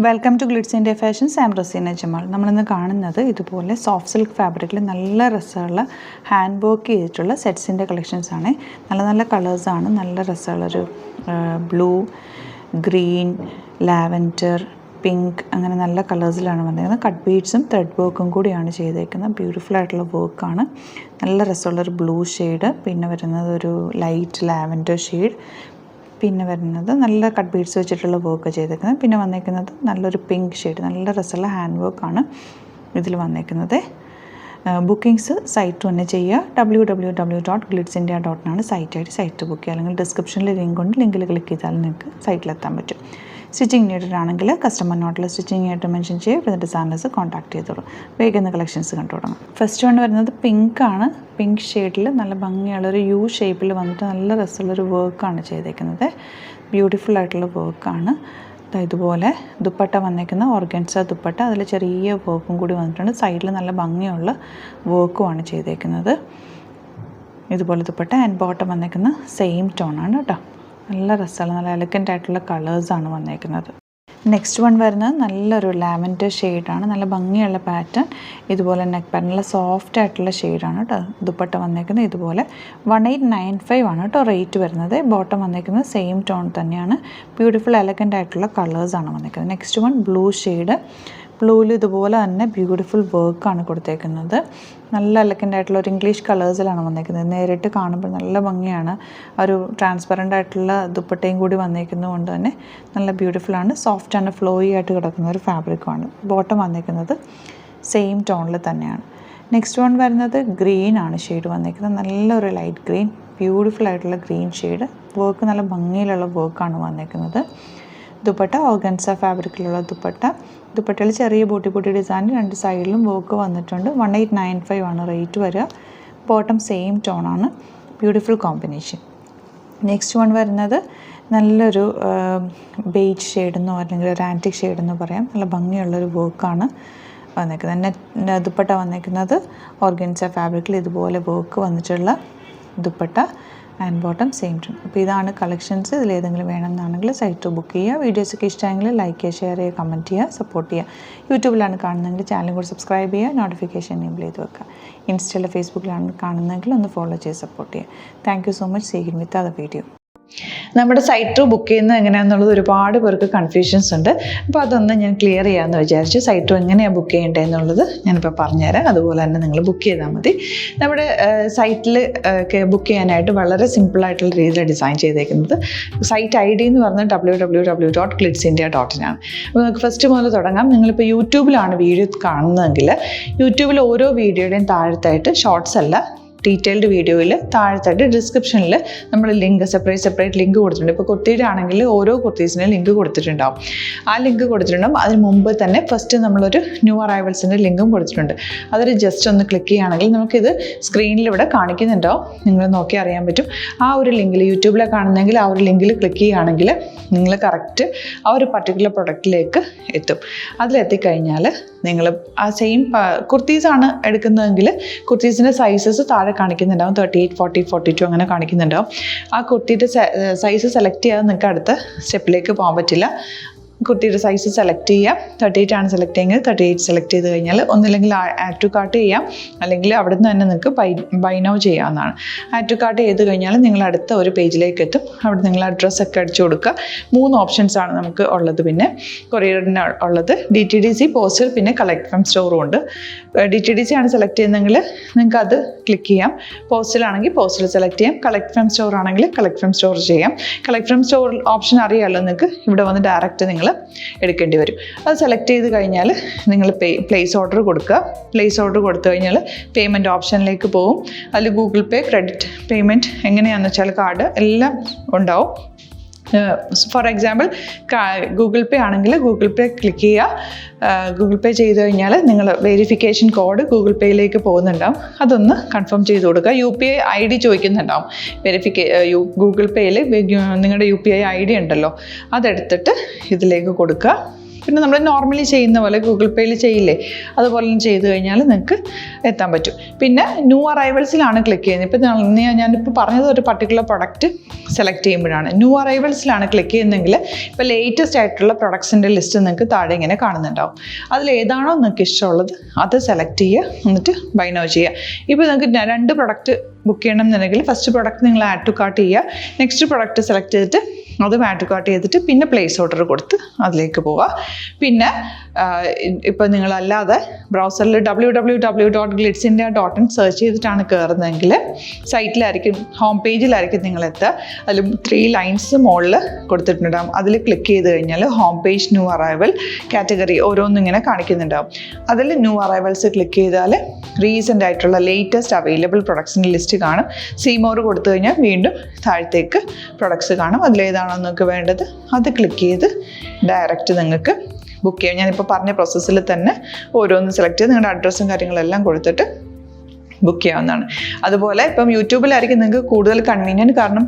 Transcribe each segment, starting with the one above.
Welcome to Glitz India Fashions. I'm Razeena Jamal. നമ്മളിന്ന് കാണുന്നത് ഇതുപോലെ സോഫ്റ്റ് സിൽക്ക് ഫാബ്രിക്കിൽ നല്ല രസമുള്ള ഹാൻഡ് വർക്ക് ചെയ്തിട്ടുള്ള സെറ്റ്സിൻ്റെ കളക്ഷൻസാണ്. നല്ല നല്ല കളേഴ്സാണ്, നല്ല രസമുള്ളൊരു ബ്ലൂ, ഗ്രീൻ, ലാവൻഡർ, പിങ്ക്, അങ്ങനെ നല്ല കളേഴ്സിലാണ് വന്നിരിക്കുന്നത്. കട്ട് ബീഡ്സും ത്രെഡ് വർക്കും കൂടിയാണ് ചെയ്തേക്കുന്നത്. ബ്യൂട്ടിഫുൾ ആയിട്ടുള്ള വർക്കാണ്. നല്ല രസമുള്ളൊരു ബ്ലൂ ഷെയ്ഡ്, പിന്നെ വരുന്നത് ഒരു ലൈറ്റ് ലാവൻഡർ ഷെയ്ഡ്, പിന്നെ വരുന്നത് നല്ല കട്ട് ബീഡ്സ് വെച്ചിട്ടുള്ള വർക്ക് ചെയ്തേക്കുന്നത്. പിന്നെ വന്നേക്കുന്നത് നല്ലൊരു പിങ്ക് ഷെയ്ഡ്, നല്ല രസമുള്ള ഹാൻഡ് വർക്കാണ് ഇതിൽ വന്നേക്കുന്നത്. ബുക്കിങ്സ് സൈറ്റ് തന്നെ ചെയ്യുക. www.glitzindia.in സൈറ്റ് ബുക്ക് ചെയ്യുക. അല്ലെങ്കിൽ ഡിസ്ക്രിപ്ഷനിൽ ലിങ്ക് ഉണ്ട്, ലിങ്കിൽ ക്ലിക്ക് ചെയ്താൽ നിങ്ങൾക്ക് സൈറ്റിലെത്താൻ പറ്റും. സ്റ്റിച്ചിങ് നീഡഡ് ആണെങ്കിൽ കസ്റ്റമർ നോട്ടിൽ സ്റ്റിച്ചിങ് ആയിട്ട് മെൻഷൻ ചെയ്യുക. പിന്നെ ഡിസൈനേഴ്സ് കോൺടാക്ട് ചെയ്തോളൂ. വേഗം കളക്ഷൻസ് കണ്ടു തുടങ്ങും. ഫസ്റ്റ് വൺ വരുന്നത് പിങ്ക് ആണ്. പിങ്ക് ഷെയ്ഡിൽ നല്ല ഭംഗിയുള്ളൊരു യു ഷേപ്പിൽ വന്നിട്ട് നല്ല രസമുള്ളൊരു വർക്കാണ് ചെയ്തേക്കുന്നത്. ബ്യൂട്ടിഫുൾ ആയിട്ടുള്ള വർക്കാണ്. ഇതുപോലെ ദുപ്പട്ട വന്നേക്കുന്ന ഓർഗൻസ ദുപ്പട്ട, അതിൽ ചെറിയ വർക്കും കൂടി വന്നിട്ടുണ്ട്. സൈഡിൽ നല്ല ഭംഗിയുള്ള വർക്കുമാണ് ചെയ്തേക്കുന്നത്. ഇതുപോലെ ദുപ്പട്ട. ആൻഡ് ബോട്ടം വന്നേക്കുന്ന സെയിം ടോണാണ് കേട്ടോ. നല്ല രസമുള്ള നല്ല എലഗൻ്റ് ആയിട്ടുള്ള കളേഴ്സാണ് വന്നേക്കുന്നത്. നെക്സ്റ്റ് വൺ വരുന്നത് നല്ലൊരു ലാവൻഡർ ഷെയ്ഡാണ്. നല്ല ഭംഗിയുള്ള പാറ്റേൺ. ഇതുപോലെ നെക്ക് പാറ്റേൺ നല്ല സോഫ്റ്റ് ആയിട്ടുള്ള ഷെയ്ഡാണ് കേട്ടോ. ദുപ്പട്ട വന്നേക്കുന്നത് ഇതുപോലെ 1895 ആണ് കേട്ടോ റേറ്റ് വരുന്നത്. ബോട്ടം വന്നേക്കുന്നത് സെയിം ടോൺ തന്നെയാണ്. ബ്യൂട്ടിഫുൾ എലഗൻ്റ് ആയിട്ടുള്ള കളേഴ്സാണ് വന്നേക്കുന്നത്. Next one blue shade. ബ്ലൂവിൽ ഇതുപോലെ തന്നെ ബ്യൂട്ടിഫുൾ വർക്കാണ് കൊടുത്തേക്കുന്നത്. നല്ല എലഗൻ്റ് ആയിട്ടുള്ള ഒരു ഇംഗ്ലീഷ് കളേഴ്സിലാണ് വന്നേക്കുന്നത്. നേരിട്ട് കാണുമ്പോൾ നല്ല ഭംഗിയാണ്. ഒരു ട്രാൻസ്പെറൻ്റ് ആയിട്ടുള്ള ദുപ്പട്ടയും കൂടി വന്നേക്കുന്നത് കൊണ്ട് തന്നെ നല്ല ബ്യൂട്ടിഫുള്ളാണ്. സോഫ്റ്റാണ്, ഫ്ലോയി ആയിട്ട് കിടക്കുന്ന ഒരു ഫാബ്രിക്കുമാണ്. ബോട്ടം വന്നേക്കുന്നത് സെയിം ടോണിൽ തന്നെയാണ്. നെക്സ്റ്റ് വൺ വരുന്നത് ഗ്രീൻ ആണ് ഷെയ്ഡ് വന്നേക്കുന്നത്. നല്ലൊരു ലൈറ്റ് ഗ്രീൻ, ബ്യൂട്ടിഫുൾ ആയിട്ടുള്ള ഗ്രീൻ ഷെയ്ഡ്. വർക്ക് നല്ല ഭംഗിയിലുള്ള വർക്കാണ് വന്നേക്കുന്നത്. ദുപ്പട്ട ഓർഗൻസ ഫാബ്രിക്കിലുള്ള ദുപ്പട്ട. ദുപ്പട്ടയിൽ ചെറിയ ബൂട്ടി ഡിസൈൻ, രണ്ട് സൈഡിലും വർക്ക് വന്നിട്ടുണ്ട്. 1895 ആണ് റേറ്റ് വരിക. ബോട്ടം സെയിം ടോണാണ്. Beautiful combination. നെക്സ്റ്റ് വൺ വരുന്നത് നല്ലൊരു ബേജ് ഷെയ്ഡെന്നോ അല്ലെങ്കിൽ ഒരു ആൻറ്റിക് ഷെയ്ഡെന്നോ പറയാം. നല്ല ഭംഗിയുള്ളൊരു വർക്കാണ് വന്നേക്കുന്നത്. ദുപ്പട്ട വന്നേക്കുന്നത് ഓർഗൻസ ഫാബ്രിക്കിൽ ഇതുപോലെ വർക്ക് വന്നിട്ടുള്ള dupatta. And bottom same tone. അപ്പോൾ ഇതാണ് കളക്ഷൻസ്. ഇതിലേതെങ്കിലും വേണമെന്നാണെങ്കിൽ സൈറ്റ് ബുക്ക് ചെയ്യുക. വീഡിയോസൊക്കെ ഇഷ്ടമെങ്കിൽ ലൈക്ക് ചെയ്യുക, ഷെയർ ചെയ്യുക, കമൻറ്റ് ചെയ്യുക, സപ്പോർട്ട് ചെയ്യുക. യൂട്യൂബിലാണ് കാണുന്നതെങ്കിൽ ചാനൽ കൂടി സബ്സ്ക്രൈബ് ചെയ്യുക, നോട്ടിഫിക്കേഷൻ എനേബിൾ ചെയ്ത് വെക്കുക. ഇൻസ്റ്റയിലോ ഫേസ്ബുക്കിലാണ് കാണുന്നതെങ്കിൽ ഒന്ന് ഫോളോ ചെയ്ത് സപ്പോർട്ട് ചെയ്യുക. Thank you so much. See you with other video. നമ്മുടെ സൈറ്റ് ത്രൂ ബുക്ക് ചെയ്യുന്നത് എങ്ങനെയാണെന്നുള്ളത് ഒരുപാട് പേർക്ക് കൺഫ്യൂഷൻസ് ഉണ്ട്. അപ്പോൾ അതൊന്ന് ഞാൻ ക്ലിയർ ചെയ്യാമെന്ന് വിചാരിച്ചു. സൈറ്റ് ത്രൂ എങ്ങനെയാണ് ബുക്ക് ചെയ്യേണ്ടത് എന്നുള്ളത് ഞാനിപ്പോൾ പറഞ്ഞുതരാം. അതുപോലെ തന്നെ നിങ്ങൾ ബുക്ക് ചെയ്താൽ മതി. നമ്മുടെ സൈറ്റിൽ ബുക്ക് ചെയ്യാനായിട്ട് വളരെ സിമ്പിളായിട്ടുള്ള രീതിയിൽ ഡിസൈൻ ചെയ്തേക്കുന്നത്. സൈറ്റ് ID എന്ന് പറഞ്ഞാൽ www.glitzindia.in ആണ്. അപ്പോൾ നമുക്ക് ഫസ്റ്റ് മുതൽ തുടങ്ങാം. നിങ്ങളിപ്പോൾ യൂട്യൂബിലാണ് വീഡിയോ കാണുന്നതെങ്കിൽ യൂട്യൂബിൽ ഓരോ വീഡിയോയുടെയും താഴത്തായിട്ട് ഷോർട്സ് അല്ല, ഡീറ്റെയിൽഡ് വീഡിയോയിൽ താഴത്തായിട്ട് ഡിസ്ക്രിപ്ഷനിൽ നമ്മൾ ലിങ്ക് സെപ്പറേറ്റ് ലിങ്ക് കൊടുത്തിട്ടുണ്ട്. ഇപ്പോൾ കുർത്തിയുടെ ആണെങ്കിൽ ഓരോ കുർത്തീസിനും ലിങ്ക് കൊടുത്തിട്ടുണ്ടാവും. ആ ലിങ്ക് കൊടുത്തിട്ടുണ്ടാവും. അതിന് മുമ്പ് തന്നെ ഫസ്റ്റ് നമ്മളൊരു ന്യൂ അറൈവൽസിൻ്റെ ലിങ്കും കൊടുത്തിട്ടുണ്ട്. അതൊരു ജസ്റ്റ് ഒന്ന് ക്ലിക്ക് ചെയ്യുകയാണെങ്കിൽ നമുക്കിത് സ്ക്രീനിൽ ഇവിടെ കാണിക്കുന്നുണ്ടാവും. നിങ്ങൾ നോക്കി അറിയാൻ പറ്റും. ആ ഒരു ലിങ്കിൽ യൂട്യൂബിലെ കാണുന്നെങ്കിൽ ആ ഒരു ലിങ്കിൽ ക്ലിക്ക് ചെയ്യുകയാണെങ്കിൽ നിങ്ങൾ കറക്റ്റ് ആ ഒരു പർട്ടിക്കുലർ പ്രൊഡക്റ്റിലേക്ക് എത്തും. അതിലെത്തിക്കഴിഞ്ഞാൽ നിങ്ങൾ ആ സെയിം കുർത്തീസാണ് എടുക്കുന്നതെങ്കിൽ കുർത്തീസിൻ്റെ സൈസസ് താഴെ കാണിക്കുന്നുണ്ടാവും. 38, 40, 42 അങ്ങനെ കാണിക്കുന്നുണ്ടാവും. ആ കുർത്തിയുടെ സൈസ് സെലക്ട് ചെയ്യാതെ നിങ്ങൾക്ക് അടുത്ത സ്റ്റെപ്പിലേക്ക് പോകാൻ പറ്റില്ല. കുർത്തിയുടെ സൈസ് സെലക്ട് ചെയ്യാം. 38 ആണ് സെലക്ട് ചെയ്യുന്നത്. 38 സെലക്ട് ചെയ്ത് കഴിഞ്ഞാൽ ഒന്നില്ലെങ്കിൽ ആഡ് ടു കാർട്ട് ചെയ്യാം, അല്ലെങ്കിൽ അവിടെ നിന്ന് തന്നെ നിങ്ങൾക്ക് ബൈ നൗ ചെയ്യാവുന്നതാണ്. ആഡ് ടു കാർട്ട് ചെയ്ത് കഴിഞ്ഞാൽ നിങ്ങൾ അടുത്ത ഒരു പേജിലേക്ക് എത്തും. അവിടെ നിങ്ങൾ അഡ്രസ്സൊക്കെ അടിച്ചു കൊടുക്കുക. 3 ഓപ്ഷൻസാണ് നമുക്ക് ഉള്ളത്. പിന്നെ കൊറിയറിന് ഉള്ളത് DTDC, പോസ്റ്റൽ, പിന്നെ കളക്ട് ഫ്രം സ്റ്റോറും ഉണ്ട്. DTDC ആണ് സെലക്ട് ചെയ്യുന്നതെങ്കിൽ നിങ്ങൾക്ക് അത് ക്ലിക്ക് ചെയ്യാം. പോസ്റ്റലാണെങ്കിൽ പോസ്റ്റൽ സെലക്ട് ചെയ്യാം. കളക്ട് ഫ്രം സ്റ്റോർ ആണെങ്കിൽ കളക്ട് ഫ്രം സ്റ്റോർ ചെയ്യാം. കളക്ട് ഫ്രം സ്റ്റോർ ഓപ്ഷൻ അറിയാമല്ലോ നിങ്ങൾക്ക്. ഇവിടെ വന്ന് ഡയറക്റ്റ് നിങ്ങൾ എടുക്കേണ്ടി വരും. അത് സെലക്ട് ചെയ്ത് കഴിഞ്ഞാൽ നിങ്ങൾ പ്ലേസ് ഓർഡർ കൊടുക്കുക. പ്ലേസ് ഓർഡർ കൊടുത്തു കഴിഞ്ഞാൽ പേയ്മെൻറ്റ് ഓപ്ഷനിലേക്ക് പോകും. അതിൽ ഗൂഗിൾ പേ, ക്രെഡിറ്റ് പേയ്മെൻറ്റ് എങ്ങനെയാണെന്ന് വെച്ചാൽ കാർഡ് എല്ലാം ഉണ്ടാവും. ഫോർ എക്സാമ്പിൾ ഗൂഗിൾ പേ ആണെങ്കിൽ ഗൂഗിൾ പേ ക്ലിക്ക് ചെയ്യുക. ഗൂഗിൾ പേ ചെയ്ത് കഴിഞ്ഞാൽ നിങ്ങൾ വെരിഫിക്കേഷൻ കോഡ് ഗൂഗിൾ പേയിലേക്ക് പോകുന്നുണ്ടാവും. അതൊന്ന് കൺഫേം ചെയ്ത് കൊടുക്കുക. UPI ID ചോദിക്കുന്നുണ്ടാവും. ഗൂഗിൾ പേയിൽ നിങ്ങളുടെ UPI ID ഉണ്ടല്ലോ, അതെടുത്തിട്ട് ഇതിലേക്ക് കൊടുക്കുക. പിന്നെ നമ്മൾ നോർമലി ചെയ്യുന്ന പോലെ ഗൂഗിൾ പേയിൽ ചെയ്യില്ലേ, അതുപോലെ ചെയ്ത് കഴിഞ്ഞാൽ നിങ്ങൾക്ക് എത്താൻ പറ്റും. പിന്നെ ന്യൂ അറൈവൽസിലാണ് ക്ലിക്ക് ചെയ്യുന്നത്. ഇപ്പോൾ ഞാനിപ്പോൾ പറഞ്ഞത് ഒരു പർട്ടിക്കുലർ പ്രൊഡക്റ്റ് സെലക്ട് ചെയ്യുമ്പോഴാണ്. ന്യൂ അറൈവൽസിലാണ് ക്ലിക്ക് ചെയ്യുന്നതെങ്കിൽ ഇപ്പോൾ ലേറ്റസ്റ്റ് ആയിട്ടുള്ള പ്രൊഡക്ട്സിൻ്റെ ലിസ്റ്റ് നിങ്ങൾക്ക് താഴെ ഇങ്ങനെ കാണുന്നുണ്ടാവും. അതിലേതാണോ നിങ്ങൾക്ക് ഇഷ്ടമുള്ളത് അത് സെലക്ട് ചെയ്യുക, എന്നിട്ട് ബൈ നൗ ചെയ്യുക. ഇപ്പോൾ നിങ്ങൾക്ക് 2 പ്രൊഡക്റ്റ് ബുക്ക് ചെയ്യണം എന്നുണ്ടെങ്കിൽ ഫസ്റ്റ് പ്രൊഡക്റ്റ് നിങ്ങൾ ആഡ് ടു കാർട്ട് ചെയ്യുക, നെക്സ്റ്റ് പ്രൊഡക്റ്റ് സെലക്ട് ചെയ്തിട്ട് അതും ആഡ് ടു കാർട്ട് ചെയ്തിട്ട് പിന്നെ പ്ലേസ് ഓർഡർ കൊടുത്ത് അതിലേക്ക് പോവുക. പിന്നെ ഇപ്പോൾ നിങ്ങളല്ലാതെ ബ്രൗസറിൽ www.glitzindia.in സെർച്ച് ചെയ്തിട്ടാണ് കയറുന്നതെങ്കിൽ സൈറ്റിലായിരിക്കും, ഹോം പേജിലായിരിക്കും നിങ്ങളെത്തുക. അതിൽ 3 ലൈൻസ് മുകളിൽ കൊടുത്തിട്ടുണ്ടാകും. അതിൽ ക്ലിക്ക് ചെയ്ത് കഴിഞ്ഞാൽ home page new arrival category ഓരോന്നിങ്ങനെ കാണിക്കുന്നുണ്ടാകും. അതിൽ ന്യൂ അറൈവൽസ് ക്ലിക്ക് ചെയ്താൽ റീസെൻ്റ് ആയിട്ടുള്ള ലേറ്റസ്റ്റ് അവൈലബിൾ പ്രൊഡക്ട്സിൻ്റെ ലിസ്റ്റ് കാണും. സീമോർ കൊടുത്തു കഴിഞ്ഞാൽ വീണ്ടും താഴത്തേക്ക് പ്രൊഡക്ട്സ് കാണും. അതിലേതാണോ നിങ്ങൾക്ക് വേണ്ടത് അത് ക്ലിക്ക് ചെയ്ത് ഡയറക്റ്റ് നിങ്ങൾക്ക് ബുക്ക് ചെയ്യാം. ഞാനിപ്പോൾ പറഞ്ഞ പ്രോസസ്സിൽ തന്നെ ഓരോന്ന് സെലക്ട് ചെയ്ത് നിങ്ങളുടെ അഡ്രസ്സും കാര്യങ്ങളെല്ലാം കൊടുത്തിട്ട് ബുക്ക് ചെയ്യാവുന്നതാണ്. അതുപോലെ ഇപ്പം യൂട്യൂബിലായിരിക്കും നിങ്ങൾക്ക് കൂടുതൽ കൺവീനിയൻറ്റ്, കാരണം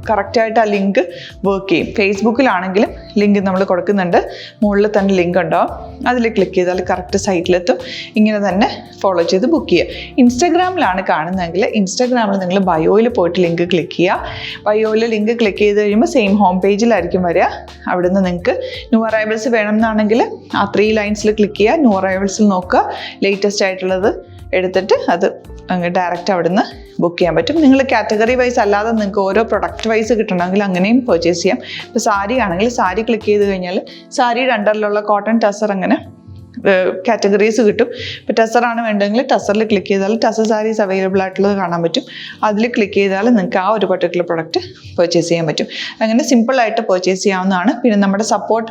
കറക്റ്റായിട്ട് ആ ലിങ്ക് വർക്ക് ചെയ്യും. ഫേസ്ബുക്കിലാണെങ്കിലും ലിങ്ക് നമ്മൾ കൊടുക്കുന്നുണ്ട്, മുകളിൽ തന്നെ ലിങ്ക് ഉണ്ടാവും. അതിൽ ക്ലിക്ക് ചെയ്താൽ കറക്റ്റ് സൈറ്റിലെത്തും. ഇങ്ങനെ തന്നെ ഫോളോ ചെയ്ത് ബുക്ക് ചെയ്യുക. ഇൻസ്റ്റാഗ്രാമിലാണ് കാണുന്നതെങ്കിൽ ഇൻസ്റ്റാഗ്രാമിൽ നിങ്ങൾ ബയോയിൽ പോയിട്ട് ലിങ്ക് ക്ലിക്ക് ചെയ്യുക. ബയോയിൽ ലിങ്ക് ക്ലിക്ക് ചെയ്ത് കഴിയുമ്പോൾ സെയിം ഹോം പേജിലായിരിക്കും വരിക. അവിടുന്ന് നിങ്ങൾക്ക് ന്യൂ അറൈവൽസ് വേണമെന്നാണെങ്കിൽ ആ 3 ലൈൻസിൽ ക്ലിക്ക് ചെയ്യുക, ന്യൂ അറൈവൽസിൽ നോക്കുക, ലേറ്റസ്റ്റ് ആയിട്ടുള്ളത് എടുത്തിട്ട് അത് അങ്ങ് ഡയറക്റ്റ് അവിടുന്ന് ബുക്ക് ചെയ്യാൻ പറ്റും. നിങ്ങൾ കാറ്റഗറി വൈസ് അല്ലാതെ നിങ്ങൾക്ക് ഓരോ പ്രൊഡക്റ്റ് വൈസ് കിട്ടണമെങ്കിൽ അങ്ങനെയും പർച്ചേസ് ചെയ്യാം. ഇപ്പോൾ സാരി ആണെങ്കിൽ സാരി ക്ലിക്ക് ചെയ്ത് കഴിഞ്ഞാൽ സാരിയുടെ അണ്ടറിലുള്ള കോട്ടൺ ടസർ അങ്ങനെ കാറ്റഗറീസ് കിട്ടും. ഇപ്പോൾ ടസറാണ് വേണ്ടതെങ്കിൽ ടസറിൽ ക്ലിക്ക് ചെയ്താൽ ടസർ സാരീസ് അവൈലബിൾ ആയിട്ടുള്ളത് കാണാൻ പറ്റും. അതിൽ ക്ലിക്ക് ചെയ്താൽ നിങ്ങൾക്ക് ആ ഒരു പർട്ടിക്കുലർ പ്രൊഡക്റ്റ് പർച്ചേസ് ചെയ്യാൻ പറ്റും. അങ്ങനെ സിമ്പിളായിട്ട് പർച്ചേസ് ചെയ്യാവുന്നതാണ്. പിന്നെ നമ്മുടെ സപ്പോർട്ട്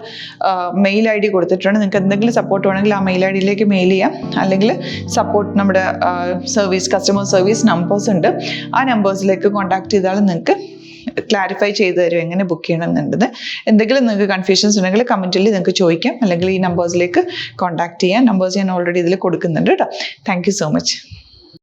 മെയിൽ ID കൊടുത്തിട്ടുണ്ട്. നിങ്ങൾക്ക് എന്തെങ്കിലും സപ്പോർട്ട് വേണമെങ്കിൽ ആ മെയിൽ IDയിലേക്ക് മെയിൽ ചെയ്യാം. അല്ലെങ്കിൽ സപ്പോർട്ട് നമ്മുടെ കസ്റ്റമർ സർവീസ് നമ്പേഴ്സ് ഉണ്ട്, ആ നമ്പേഴ്സിലേക്ക് കോൺടാക്ട് ചെയ്താൽ നിങ്ങൾക്ക് ക്ലാരിഫൈ ചെയ്ത് തരും എങ്ങനെ ബുക്ക് ചെയ്യണം എന്നുള്ളത്. എന്തെങ്കിലും നിങ്ങൾക്ക് കൺഫ്യൂഷൻസ് ഉണ്ടെങ്കിൽ കമൻറ്റിൽ നിങ്ങൾക്ക് ചോദിക്കാം, അല്ലെങ്കിൽ ഈ നമ്പേഴ്സിലേക്ക് കോൺടാക്ട് ചെയ്യാം. നമ്പേഴ്സ് ഞാൻ ഓൾറെഡി ഇതിൽ കൊടുക്കുന്നുണ്ട് കേട്ടോ. Thank you so much.